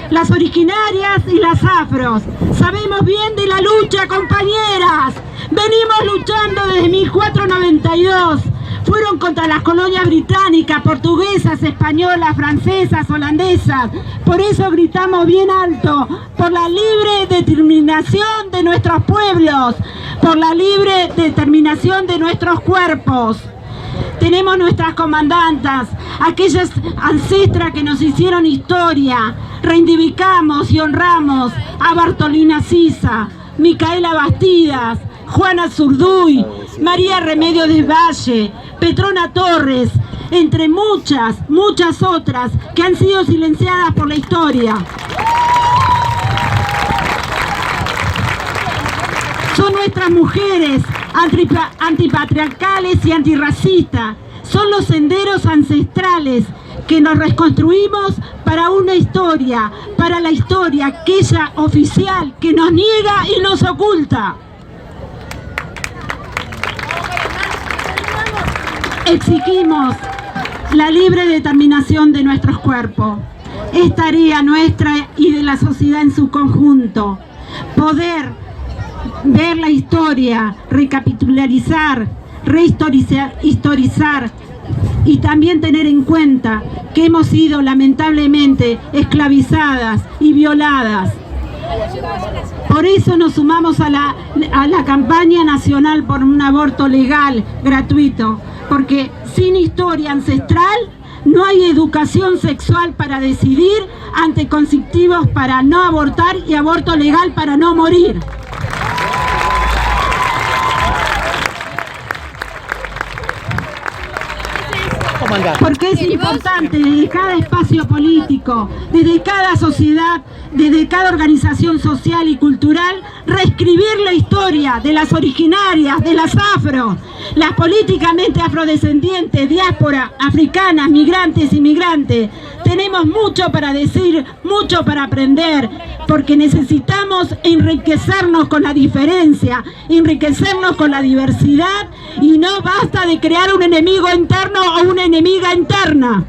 Las originarias y las afros, sabemos bien de la lucha, compañeras. Venimos luchando desde 1492. Fueron contra las colonias británicas, portuguesas, españolas, francesas, holandesas. Por eso gritamos bien alto, por la libre determinación de nuestros pueblos, por la libre determinación de nuestros cuerpos. Tenemos nuestras comandantas, aquellas ancestras que nos hicieron historia. Reivindicamos y honramos a Bartolina Sisa, Micaela Bastidas, Juana Zurduy, María Remedio del Valle, Petrona Torres. entre muchas otras que han sido silenciadas por la historia. Son nuestras mujeres antipatriarcales y antirracistas. Son los senderos ancestrales que nos reconstruimos para una historia, para la historia aquella oficial que nos niega y nos oculta. Exigimos la libre determinación de nuestros cuerpos. Es tarea nuestra y de la sociedad en su conjunto poder ver la historia, recapitularizar, historizar y también tener en cuenta que hemos sido lamentablemente esclavizadas y violadas. Por eso nos sumamos a la campaña nacional por un aborto legal, gratuito, porque sin historia ancestral no hay educación sexual para decidir, anticonceptivos para no abortar y aborto legal para no morir. Porque es importante desde cada espacio político, desde cada sociedad, desde cada organización social y cultural, reescribir la historia de las originarias, de las afro, las políticamente afrodescendientes, diáspora, africanas, migrantes y migrantes. Tenemos mucho para decir, mucho para aprender, porque necesitamos enriquecernos con la diferencia, enriquecernos con la diversidad, y no basta de crear un enemigo interno o una enemiga interna.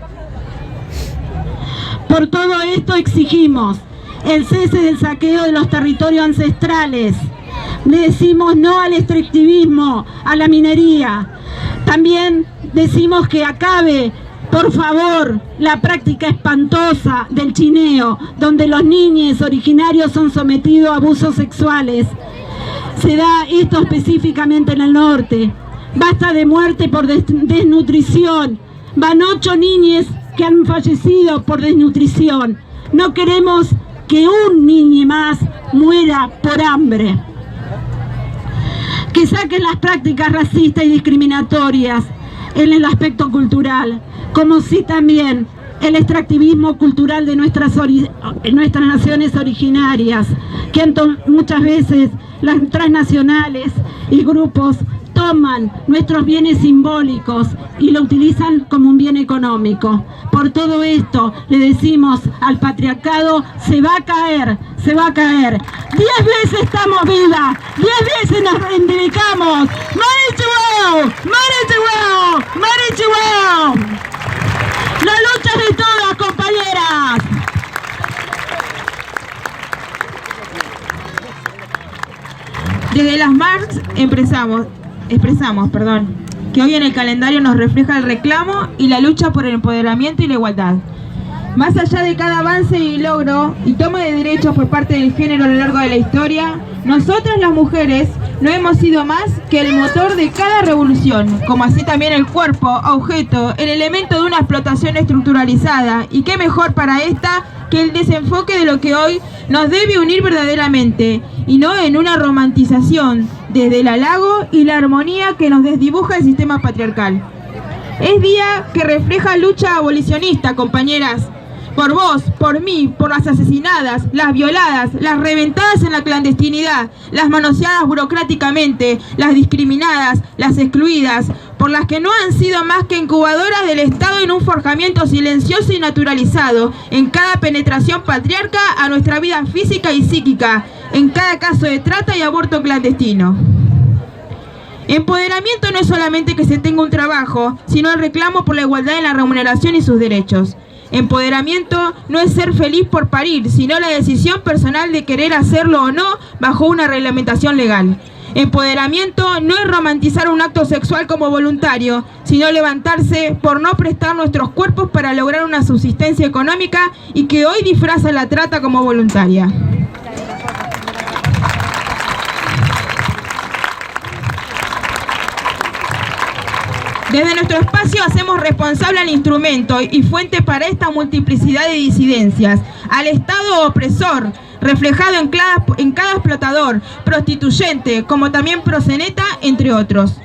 Por todo esto exigimos el cese del saqueo de los territorios ancestrales. Le decimos no al extractivismo, a la minería. También decimos que acabe, por favor, la práctica espantosa del chineo, donde los niños originarios son sometidos a abusos sexuales. Se da esto específicamente en el norte. Basta de muerte por desnutrición. Van 8 niñas que han fallecido por desnutrición. No queremos que un niño más muera por hambre. Que saquen las prácticas racistas y discriminatorias en el aspecto cultural, como si también el extractivismo cultural de nuestras naciones originarias, que muchas veces las transnacionales y grupos toman nuestros bienes simbólicos y lo utilizan como un bien económico. Por todo esto le decimos al patriarcado: se va a caer, se va a caer. 10 veces estamos vivas, 10 veces nos reivindicamos. ¡Marichihuao! ¡Marichihuao! ¡Marichihuao! La lucha es de todas, compañeras. Desde las Marx expresamos que hoy en el calendario nos refleja el reclamo y la lucha por el empoderamiento y la igualdad. Más allá de cada avance y logro y toma de derechos por parte del género a lo largo de la historia, nosotras las mujeres no hemos sido más que el motor de cada revolución, como así también el cuerpo, objeto, el elemento de una explotación estructuralizada, y qué mejor para esta que el desenfoque de lo que hoy nos debe unir verdaderamente, y no en una romantización desde el halago y la armonía que nos desdibuja el sistema patriarcal. Es día que refleja lucha abolicionista, compañeras. Por vos, por mí, por las asesinadas, las violadas, las reventadas en la clandestinidad, las manoseadas burocráticamente, las discriminadas, las excluidas, por las que no han sido más que incubadoras del Estado en un forjamiento silencioso y naturalizado, en cada penetración patriarca a nuestra vida física y psíquica, en cada caso de trata y aborto clandestino. Empoderamiento no es solamente que se tenga un trabajo, sino el reclamo por la igualdad en la remuneración y sus derechos. Empoderamiento no es ser feliz por parir, sino la decisión personal de querer hacerlo o no bajo una reglamentación legal. Empoderamiento no es romantizar un acto sexual como voluntario, sino levantarse por no prestar nuestros cuerpos para lograr una subsistencia económica y que hoy disfraza la trata como voluntaria. Desde nuestro espacio hacemos responsable al instrumento y fuente para esta multiplicidad de disidencias, al Estado opresor, reflejado en cada explotador, prostituyente, como también proxeneta, entre otros.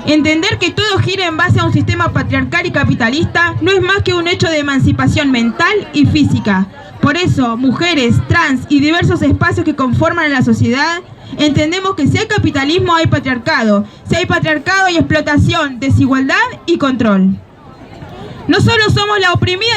Entender que todo gira en base a un sistema patriarcal y capitalista no es más que un hecho de emancipación mental y física. Por eso, mujeres, trans y diversos espacios que conforman a la sociedad, entendemos que si hay capitalismo hay patriarcado, si hay patriarcado hay explotación, desigualdad y control. No solo somos la oprimida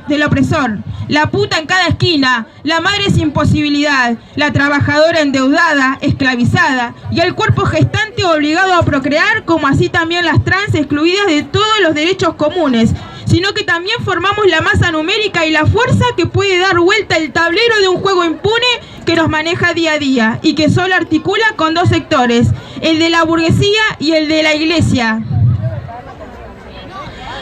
del opresor, la puta en cada esquina, la madre sin posibilidad, la trabajadora endeudada, esclavizada y el cuerpo gestante obligado a procrear, como así también las trans excluidas de todos los derechos comunes, sino que también formamos la masa numérica y la fuerza que puede dar vuelta el tablero de un juego impune que nos maneja día a día y que solo articula con dos sectores, el de la burguesía y el de la iglesia.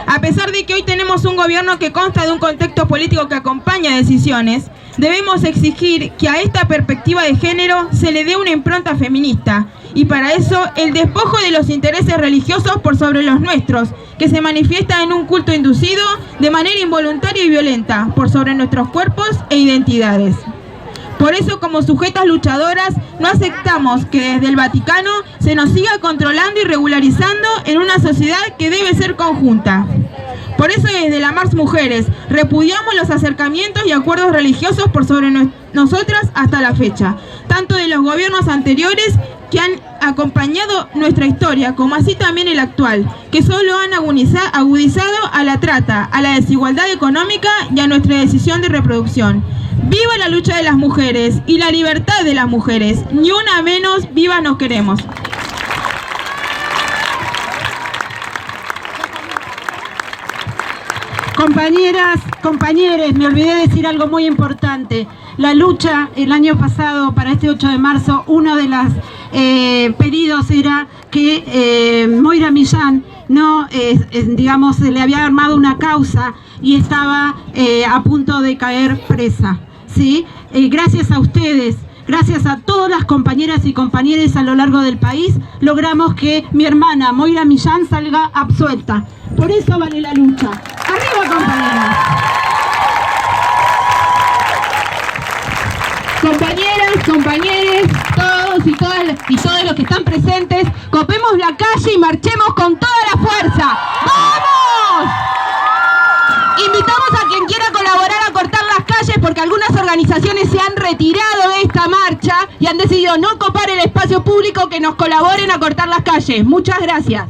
A pesar de que hoy tenemos un gobierno que consta de un contexto político que acompaña decisiones, debemos exigir que a esta perspectiva de género se le dé una impronta feminista, y para eso el despojo de los intereses religiosos por sobre los nuestros, que se manifiesta en un culto inducido de manera involuntaria y violenta por sobre nuestros cuerpos e identidades. Por eso, como sujetas luchadoras, no aceptamos que desde el Vaticano se nos siga controlando y regularizando en una sociedad que debe ser conjunta. Por eso, desde la March Mujeres, repudiamos los acercamientos y acuerdos religiosos por sobre nosotras hasta la fecha, tanto de los gobiernos anteriores que han acompañado nuestra historia, como así también el actual, que solo han agudizado a la trata, a la desigualdad económica y a nuestra decisión de reproducción. ¡Viva la lucha de las mujeres y la libertad de las mujeres! Ni una menos, ¡viva nos queremos! Compañeras, compañeros, me olvidé de decir algo muy importante. La lucha el año pasado para este 8 de marzo, uno de los pedidos era que Moira Millán no, digamos, se le había armado una causa y estaba a punto de caer presa, ¿sí? Gracias a ustedes, gracias a todas las compañeras y compañeros a lo largo del país, logramos que mi hermana Moira Millán salga absuelta. Por eso vale la lucha. ¡Arriba, compañeras! Compañeras, compañeros, todos y todos los que están presentes, copemos la calle y marchemos con toda la fuerza. ¡Vamos! Invitamos a quien quiera colaborar a cortar las calles porque algunas organizaciones se han retirado de esta marcha y han decidido no copar el espacio público, que nos colaboren a cortar las calles. Muchas gracias.